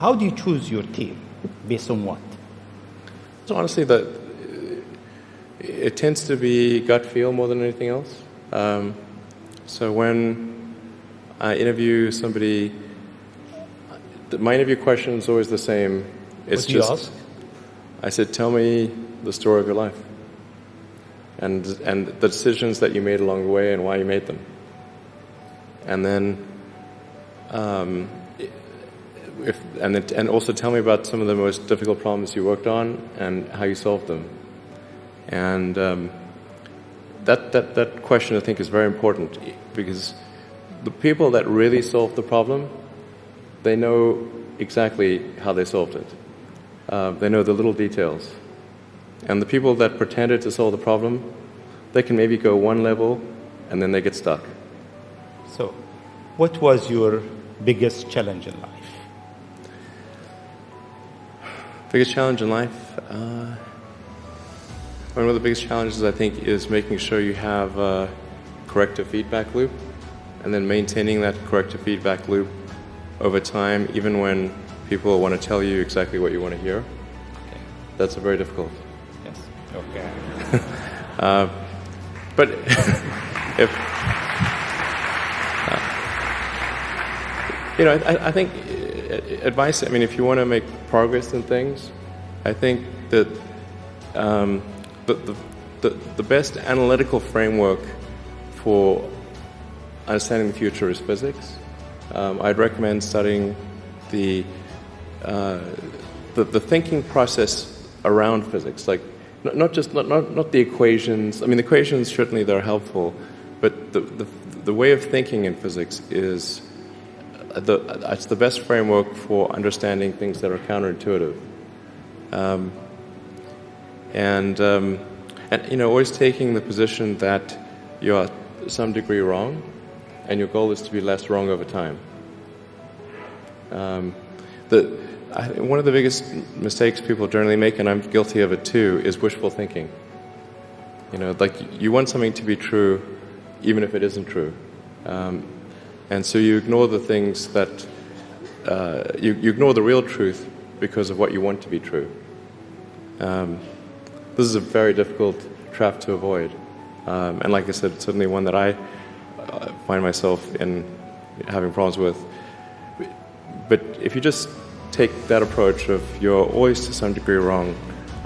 How do you choose your team? Based on what? So honestly, it tends to be gut feel more than anything else. So when I interview somebody, my interview question is always the same. What do you ask? I said, tell me the story of your life and the decisions that you made along the way and why you made them. And then, and also tell me about some of the most difficult problems you worked on and how you solved them. And that question, I think, is very important because the people that really solved the problem, they know exactly how they solved it. They know the little details. And the people that pretended to solve the problem, they can maybe go one level and then they get stuck. So, what was your biggest challenge in life? Biggest challenge in life? One of the biggest challenges, I think, is making sure you have a corrective feedback loop and then maintaining that corrective feedback loop over time, even when people want to tell you exactly what you want to hear. Okay. That's very difficult. Yes. Okay. But if I think advice. I mean, if you want to make progress in things, I think that the best analytical framework for understanding the future is physics. I'd recommend studying the thinking process around physics, like not the equations. I mean, the equations certainly they're helpful, but the way of thinking in physics is it's the best framework for understanding things that are counterintuitive. And always taking the position that you are to some degree wrong, and your goal is to be less wrong over time. One of the biggest mistakes people generally make, and I'm guilty of it too, is wishful thinking. Like you want something to be true, even if it isn't true. And so you ignore the things that, you ignore the real truth because of what you want to be true. This is a very difficult trap to avoid. And like I said, it's certainly one that I find myself in having problems with. But if you just take that approach of you're always to some degree wrong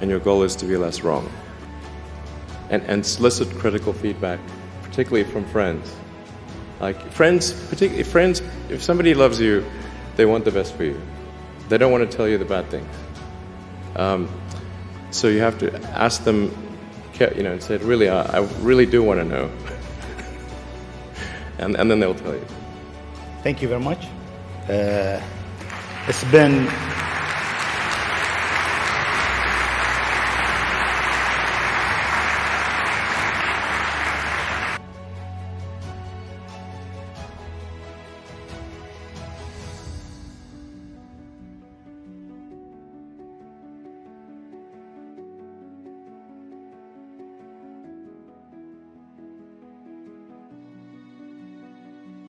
and your goal is to be less wrong, and solicit critical feedback, particularly from friends. Like particularly friends, if somebody loves you, they want the best for you. They don't want to tell you the bad things. So you have to ask them, and say, really, I really do want to know. and then they'll tell you. Thank you very much. It's been